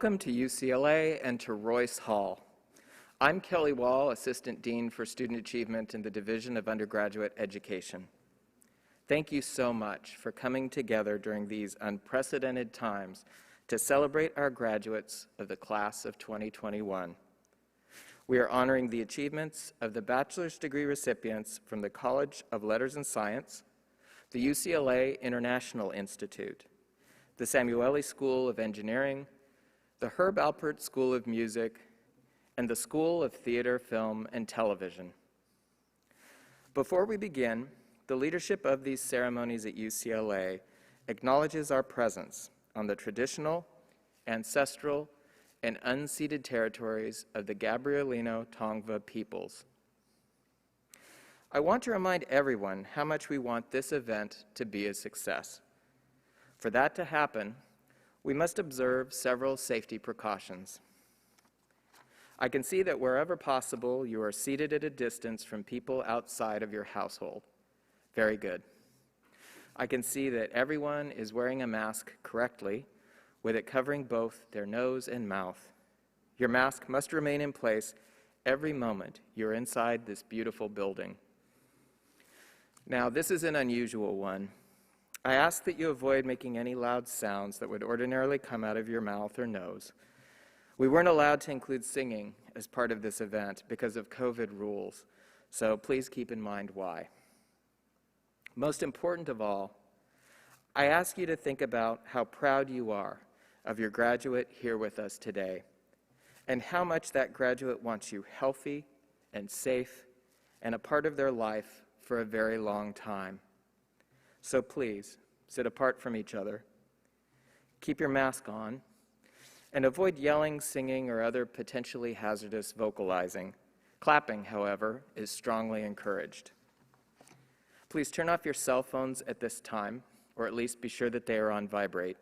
Welcome to UCLA and to Royce Hall. I'm Kelly Wall, Assistant Dean for Student Achievement in the Division of Undergraduate Education. Thank you so much for coming together during these unprecedented times to celebrate our graduates of the class of 2021. We are honoring the achievements of the bachelor's degree recipients from the College of Letters and Science, the UCLA International Institute, the Samueli School of Engineering, the Herb Alpert School of Music, and the School of Theater, Film, and Television. Before we begin, the leadership of these ceremonies at UCLA acknowledges our presence on the traditional, ancestral, and unceded territories of the Gabrielino Tongva peoples. I want to remind everyone how much we want this event to be a success. For that to happen, we must observe several safety precautions. I can see that wherever possible, you are seated at a distance from people outside of your household. Very good. I can see that everyone is wearing a mask correctly, with it covering both their nose and mouth. Your mask must remain in place every moment you're inside this beautiful building. Now, this is an unusual one. I ask that you avoid making any loud sounds that would ordinarily come out of your mouth or nose. We weren't allowed to include singing as part of this event because of COVID rules, so please keep in mind why. Most important of all, I ask you to think about how proud you are of your graduate here with us today, and how much that graduate wants you healthy and safe and a part of their life for a very long time. So please, sit apart from each other, keep your mask on, and avoid yelling, singing, or other potentially hazardous vocalizing. Clapping, however, is strongly encouraged. Please turn off your cell phones at this time, or at least be sure that they are on vibrate.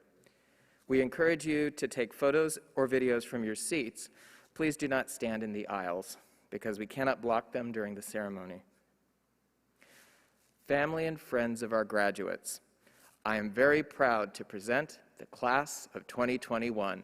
We encourage you to take photos or videos from your seats. Please do not stand in the aisles, because we cannot block them during the ceremony. Family and friends of our graduates, I am very proud to present the class of 2021.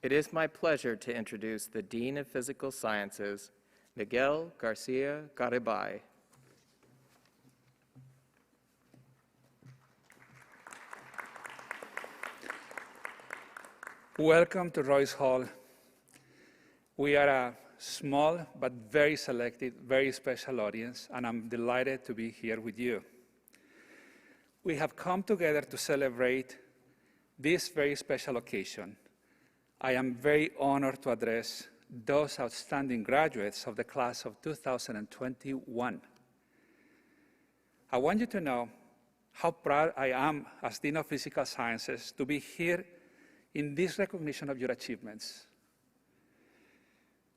It is my pleasure to introduce the Dean of Physical Sciences, Miguel Garcia Garibay. Welcome to Royce Hall. We are a small but very selected, very special audience, and I'm delighted to be here with you. We have come together to celebrate this very special occasion. I am very honored to address those outstanding graduates of the class of 2021. I want you to know how proud I am as Dean of Physical Sciences to be here in this recognition of your achievements.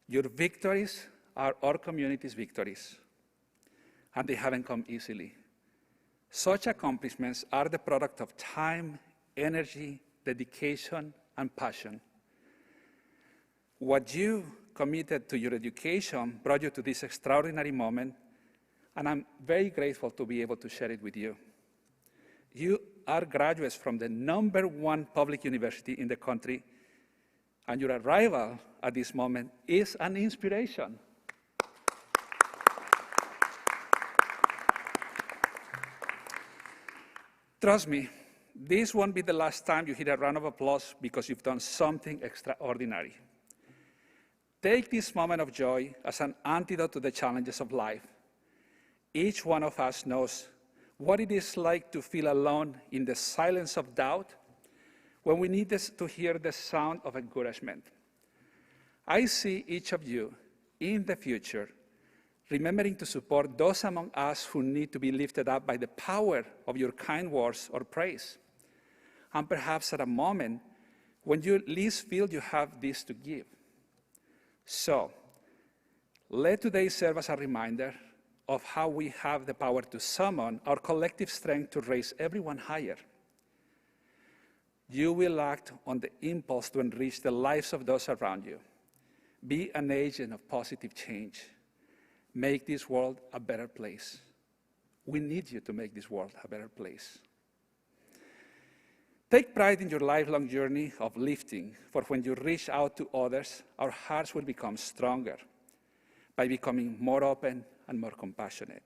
Your victories are our community's victories. and they haven't come easily. Such accomplishments are the product of time, energy, dedication, and passion. What you committed to your education brought you to this extraordinary moment, and I'm very grateful to be able to share it with you. You are graduates from the #1 public university in the country, and your arrival at this moment is an inspiration. Trust me, this won't be the last time you hear a round of applause because you've done something extraordinary. Take this moment of joy as an antidote to the challenges of life. Each one of us knows what it is like to feel alone in the silence of doubt when we need to hear the sound of encouragement. I see each of you in the future remembering to support those among us who need to be lifted up by the power of your kind words or praise. And perhaps at a moment when you least feel you have this to give. So, let today serve as a reminder of how we have the power to summon our collective strength to raise everyone higher. You will act on the impulse to enrich the lives of those around you. Be an agent of positive change. Make this world a better place. We need you to make this world a better place. Take pride in your lifelong journey of lifting, for when you reach out to others, our hearts will become stronger by becoming more open and more compassionate.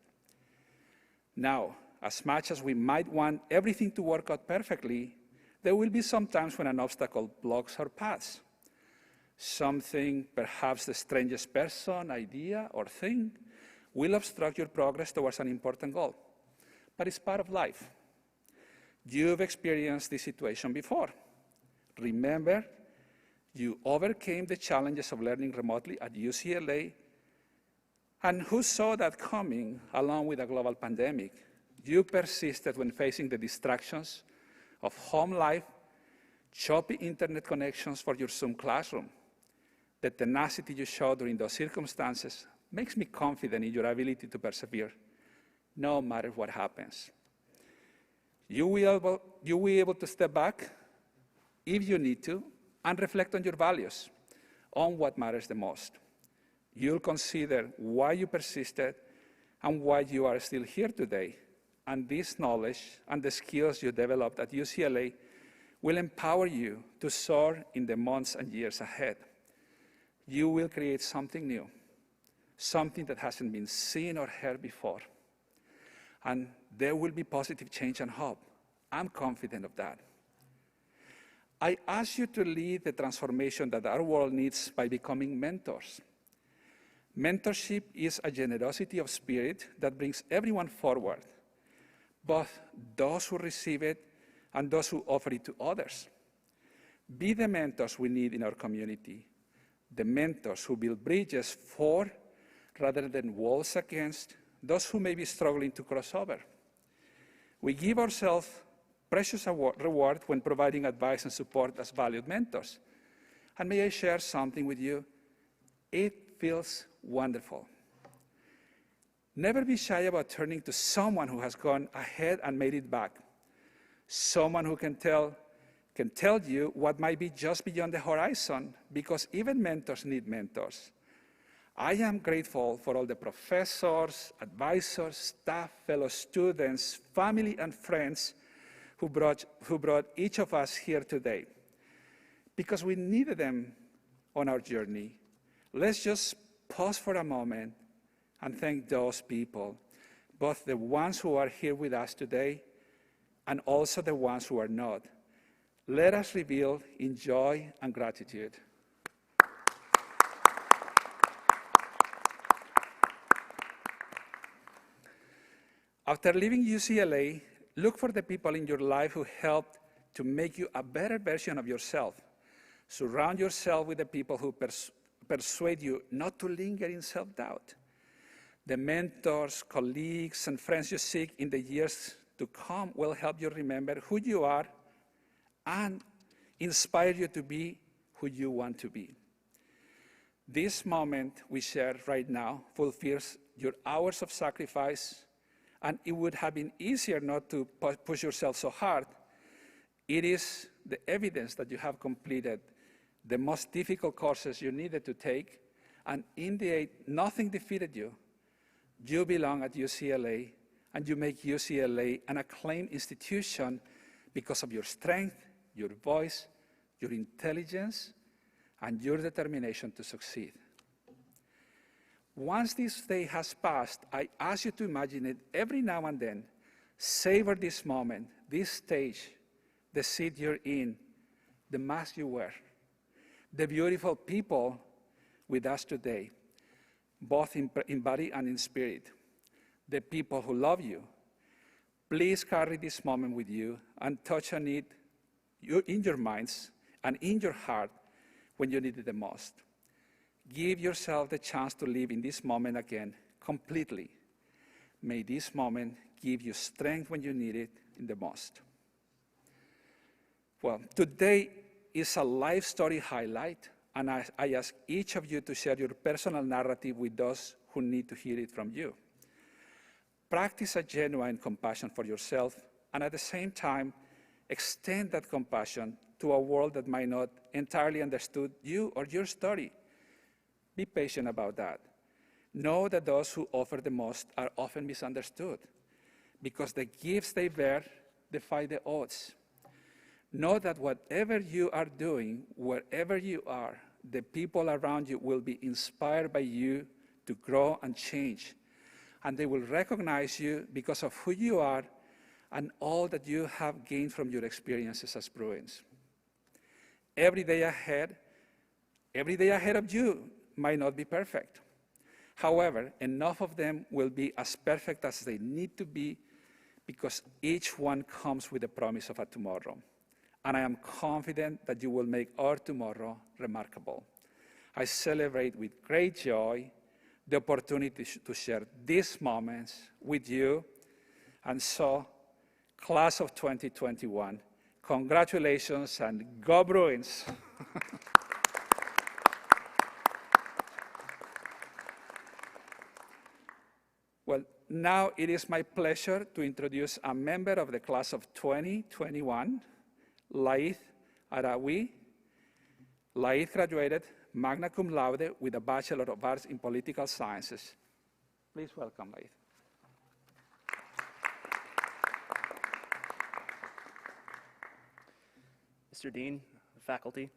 Now, as much as we might want everything to work out perfectly, there will be some times when an obstacle blocks our paths. Something, perhaps the strangest person, idea, or thing, will obstruct your progress towards an important goal. But it's part of life. You've experienced this situation before. Remember, you overcame the challenges of learning remotely at UCLA, and who saw that coming along with a global pandemic? You persisted when facing the distractions of home life, choppy internet connections for your Zoom classroom. The tenacity you showed during those circumstances makes me confident in your ability to persevere, no matter what happens. You will be able to step back, if you need to, and reflect on your values, on what matters the most. You'll consider why you persisted and why you are still here today. And this knowledge and the skills you developed at UCLA will empower you to soar in the months and years ahead. You will create something new, something that hasn't been seen or heard before. And there will be positive change and hope. I'm confident of that. I ask you to lead the transformation that our world needs by becoming mentors. Mentorship is a generosity of spirit that brings everyone forward, both those who receive it and those who offer it to others. Be the mentors we need in our community, the mentors who build bridges for, rather than walls against, those who may be struggling to cross over. We give ourselves precious reward when providing advice and support as valued mentors. And may I share something with you? It feels wonderful. Never be shy about turning to someone who has gone ahead and made it back. Someone who can tell you what might be just beyond the horizon, because even mentors need mentors. I am grateful for all the professors, advisors, staff, fellow students, family, and friends who brought each of us here today. Because we needed them on our journey. Let's just pause for a moment and thank those people, both the ones who are here with us today and also the ones who are not. Let us reveal in joy and gratitude. After leaving UCLA, look for the people in your life who helped to make you a better version of yourself. Surround yourself with the people who persuade you not to linger in self-doubt. The mentors, colleagues, and friends you seek in the years to come will help you remember who you are and inspire you to be who you want to be. This moment we share right now fulfills your hours of sacrifice, and it would have been easier not to push yourself so hard. It is the evidence that you have completed the most difficult courses you needed to take, and in the end, nothing defeated you. You belong at UCLA, and you make UCLA an acclaimed institution because of your strength, your voice, your intelligence, and your determination to succeed. Once this day has passed, I ask you to imagine it every now and then. Savor this moment, this stage, the seat you're in, the mask you wear, the beautiful people with us today, both in body and in spirit, the people who love you. Please carry this moment with you and touch on it in your minds and in your heart when you need it the most. Give yourself the chance to live in this moment again completely. May this moment give you strength when you need it in the most. Well, today is a life story highlight, and I ask each of you to share your personal narrative with those who need to hear it from you. Practice a genuine compassion for yourself, and at the same time, extend that compassion to a world that might not entirely understood you or your story. Be patient about that. Know that those who offer the most are often misunderstood because the gifts they bear defy the odds. Know that whatever you are doing, wherever you are, the people around you will be inspired by you to grow and change. And they will recognize you because of who you are and all that you have gained from your experiences as Bruins. Every day ahead of you might not be perfect. However, enough of them will be as perfect as they need to be because each one comes with the promise of a tomorrow. And I am confident that you will make our tomorrow remarkable. I celebrate with great joy the opportunity to share these moments with you. And so, class of 2021, congratulations and go Bruins! Well, now it is my pleasure to introduce a member of the class of 2021, Laith Arawi. Laith graduated magna cum laude with a Bachelor of Arts in Political Sciences. Please welcome Laith. Mr. Dean, faculty,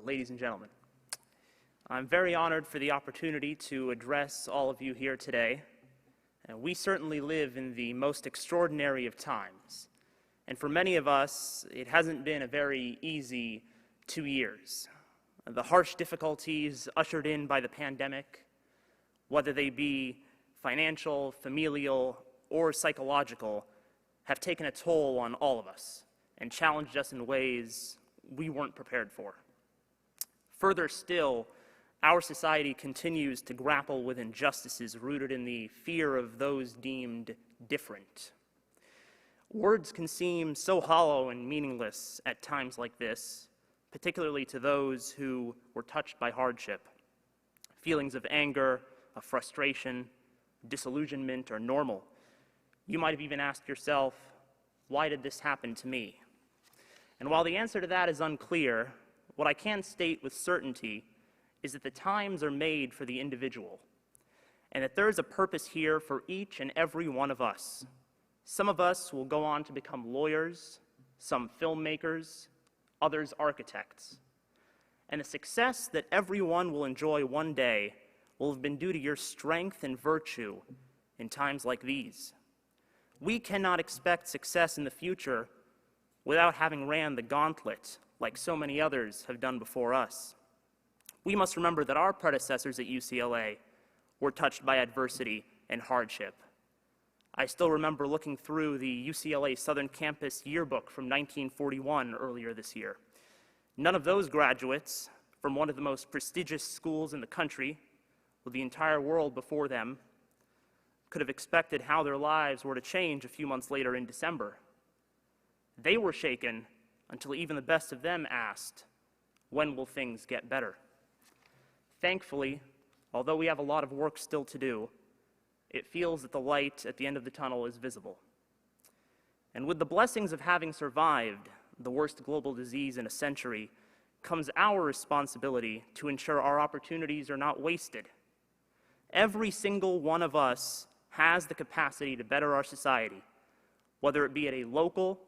ladies and gentlemen, I'm very honored for the opportunity to address all of you here today. We certainly live in the most extraordinary of times, and for many of us, it hasn't been a very easy 2 years. The harsh difficulties ushered in by the pandemic, whether they be financial, familial, or psychological, have taken a toll on all of us and challenged us in ways we weren't prepared for. Further still, our society continues to grapple with injustices rooted in the fear of those deemed different. Words can seem so hollow and meaningless at times like this, particularly to those who were touched by hardship. Feelings of anger, of frustration, disillusionment are normal. You might have even asked yourself, why did this happen to me? And while the answer to that is unclear, what I can state with certainty is that the times are made for the individual, and that there is a purpose here for each and every one of us. Some of us will go on to become lawyers, some filmmakers, others architects. And the success that everyone will enjoy one day will have been due to your strength and virtue in times like these. We cannot expect success in the future without having ran the gauntlet like so many others have done before us. We must remember that our predecessors at UCLA were touched by adversity and hardship. I still remember looking through the UCLA Southern Campus yearbook from 1941 earlier this year. None of those graduates from one of the most prestigious schools in the country, with the entire world before them, could have expected how their lives were to change a few months later in December. They were shaken until even the best of them asked, when will things get better? Thankfully, although we have a lot of work still to do, it feels that the light at the end of the tunnel is visible. And with the blessings of having survived the worst global disease in a century comes our responsibility to ensure our opportunities are not wasted. Every single one of us has the capacity to better our society, whether it be at a local,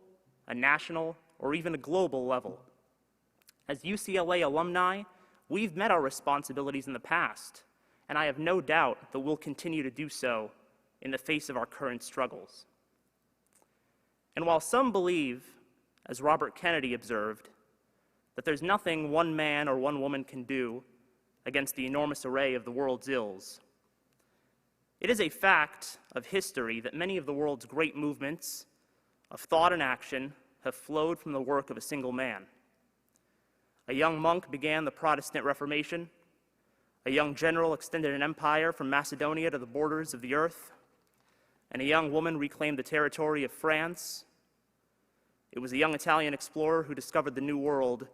a national, or even a global level. As UCLA alumni, we've met our responsibilities in the past, and I have no doubt that we'll continue to do so in the face of our current struggles. And while some believe, as Robert Kennedy observed, that there's nothing one man or one woman can do against the enormous array of the world's ills, it is a fact of history that many of the world's great movements of thought and action have flowed from the work of a single man. A young monk began the Protestant Reformation. A young general extended an empire from Macedonia to the borders of the earth. And a young woman reclaimed the territory of France. It was a young Italian explorer who discovered the New World,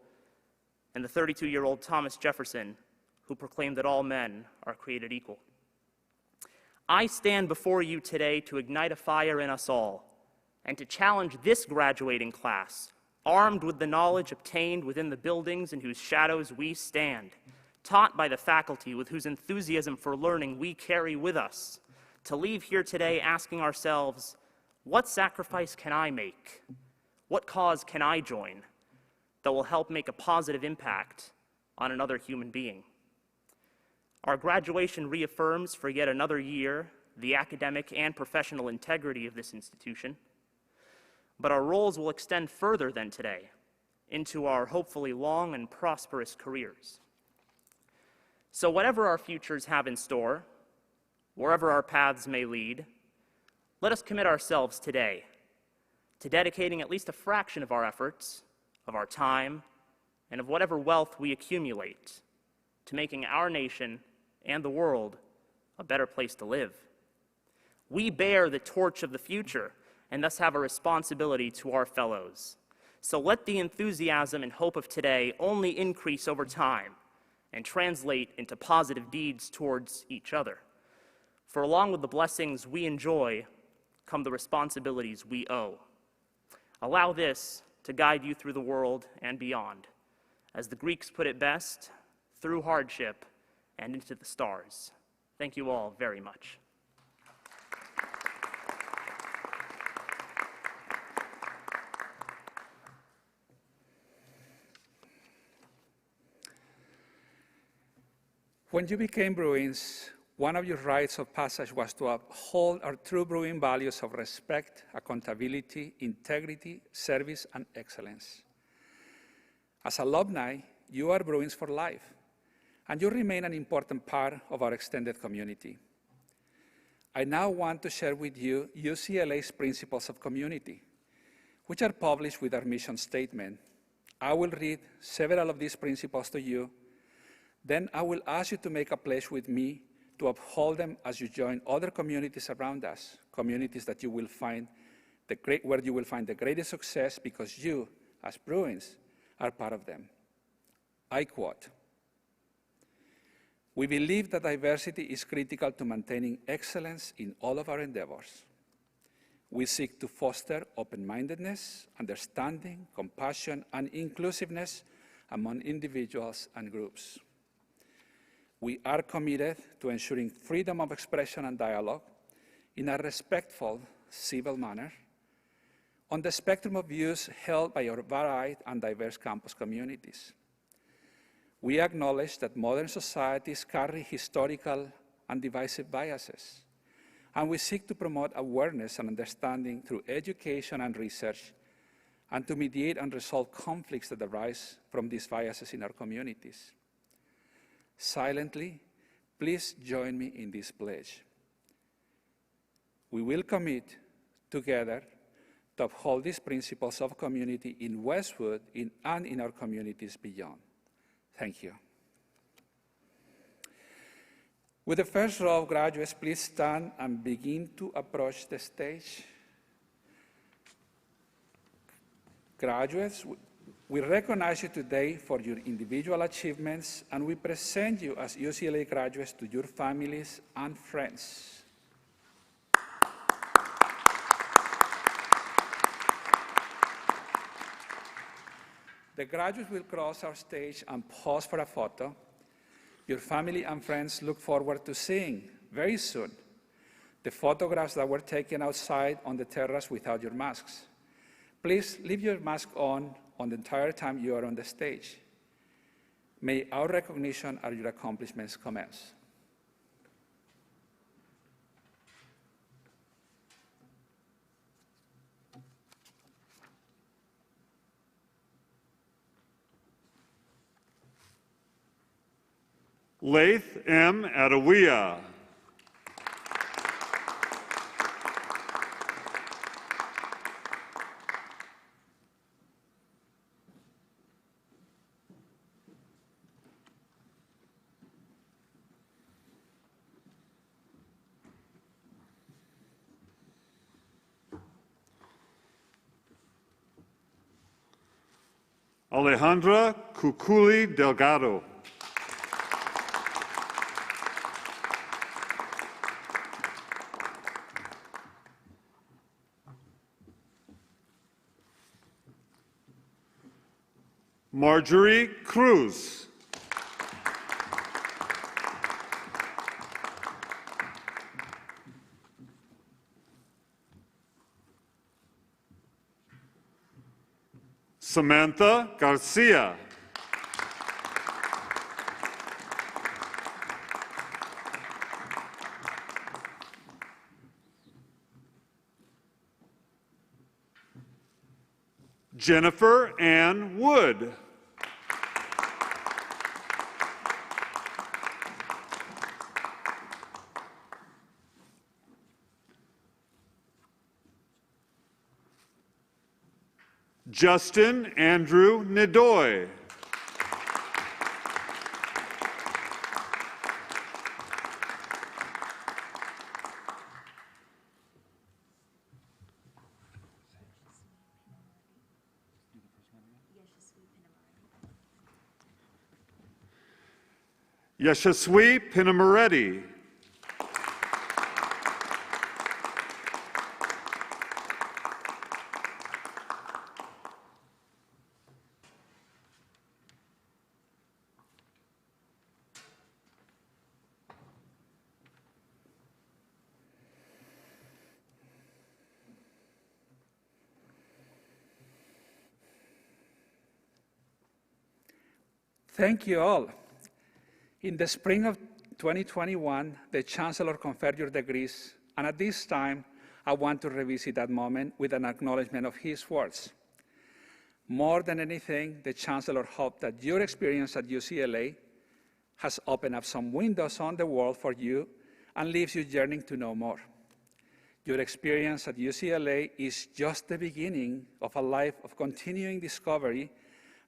and the 32-year-old Thomas Jefferson who proclaimed that all men are created equal. I stand before you today to ignite a fire in us all and to challenge this graduating class, armed with the knowledge obtained within the buildings in whose shadows we stand, taught by the faculty with whose enthusiasm for learning we carry with us, to leave here today asking ourselves, what sacrifice can I make? What cause can I join that will help make a positive impact on another human being? Our graduation reaffirms for yet another year the academic and professional integrity of this institution, but our roles will extend further than today into our hopefully long and prosperous careers. So whatever our futures have in store, wherever our paths may lead, let us commit ourselves today to dedicating at least a fraction of our efforts, of our time, and of whatever wealth we accumulate to making our nation and the world a better place to live. We bear the torch of the future and thus have a responsibility to our fellows. So let the enthusiasm and hope of today only increase over time and translate into positive deeds towards each other. For along with the blessings we enjoy come the responsibilities we owe. Allow this to guide you through the world and beyond. As the Greeks put it best, through hardship and into the stars. Thank you all very much. When you became Bruins, one of your rites of passage was to uphold our true Bruin values of respect, accountability, integrity, service, and excellence. As alumni, you are Bruins for life, and you remain an important part of our extended community. I now want to share with you UCLA's Principles of Community, which are published with our mission statement. I will read several of these principles to you. Then I will ask you to make a pledge with me to uphold them as you join other communities around us, communities that you will find where you will find the greatest success because you, as Bruins, are part of them. I quote, "We believe that diversity is critical to maintaining excellence in all of our endeavors. We seek to foster open-mindedness, understanding, compassion, and inclusiveness among individuals and groups. We are committed to ensuring freedom of expression and dialogue in a respectful, civil manner on the spectrum of views held by our varied and diverse campus communities. We acknowledge that modern societies carry historical and divisive biases, and we seek to promote awareness and understanding through education and research, and to mediate and resolve conflicts that arise from these biases in our communities. Silently, please join me in this pledge. We will commit together to uphold these principles of community in Westwood and in our communities beyond. Thank you." With the first row of graduates, please stand and begin to approach the stage. Graduates, we recognize you today for your individual achievements, and we present you as UCLA graduates to your families and friends. The graduates will cross our stage and pose for a photo. Your family and friends look forward to seeing, very soon, the photographs that were taken outside on the terrace without your masks. Please leave your mask on the entire time you are on the stage. May our recognition and your accomplishments commence. Laith M. Adawia. Alejandra Cuculi Delgado. Marjorie Cruz. Samantha Garcia. Jennifer Ann Wood. Justin Andrew Nadoy. Yashaswi Pinamaretti. Thank you all. In the spring of 2021, the Chancellor conferred your degrees, and at this time, I want to revisit that moment with an acknowledgement of his words. More than anything, the Chancellor hoped that your experience at UCLA has opened up some windows on the world for you and leaves you yearning to know more. Your experience at UCLA is just the beginning of a life of continuing discovery,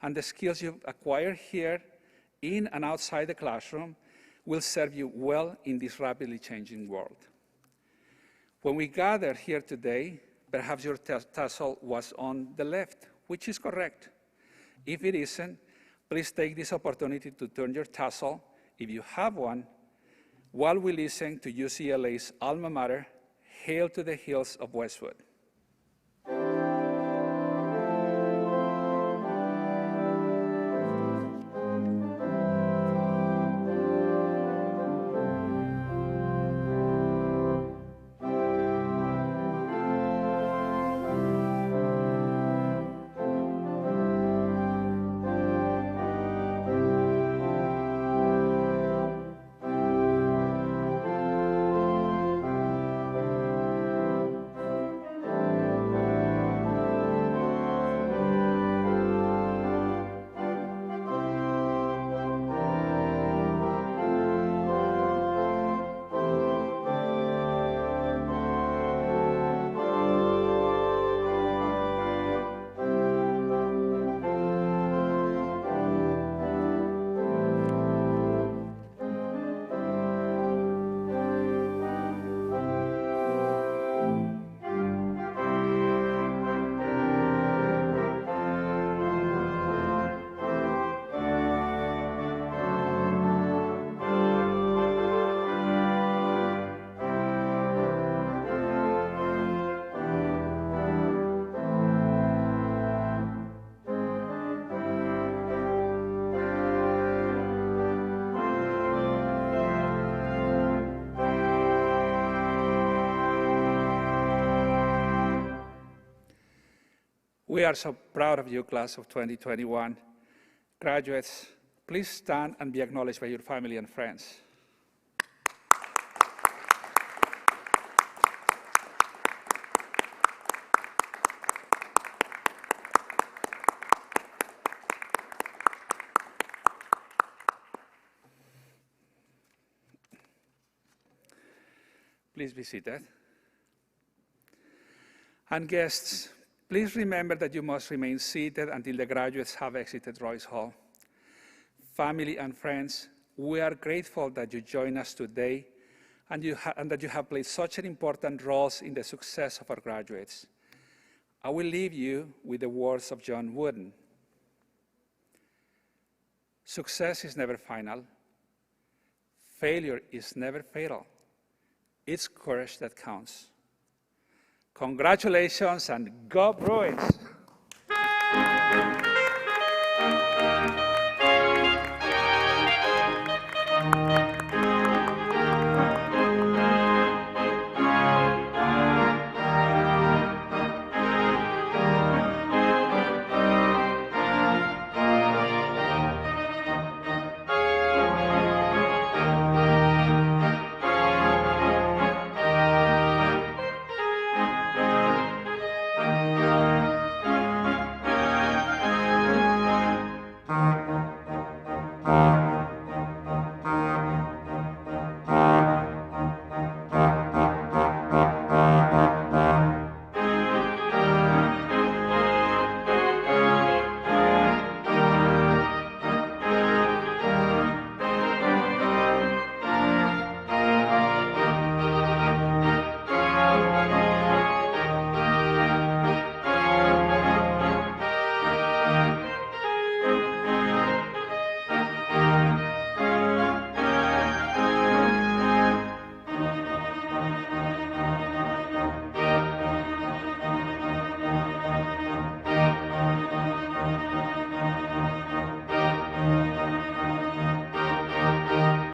and the skills you've acquired here in and outside the classroom will serve you well in this rapidly changing world. When we gathered here today, perhaps your tassel was on the left, which is correct. If it isn't, please take this opportunity to turn your tassel, if you have one, while we listen to UCLA's alma mater, Hail to the Hills of Westwood. We are so proud of you, class of 2021. Graduates, please stand and be acknowledged by your family and friends. Please be seated. And guests, please remember that you must remain seated until the graduates have exited Royce Hall. Family and friends, we are grateful that you join us today and that you have played such an important role in the success of our graduates. I will leave you with the words of John Wooden. Success is never final. Failure is never fatal. It's courage that counts. Congratulations and go Bruins!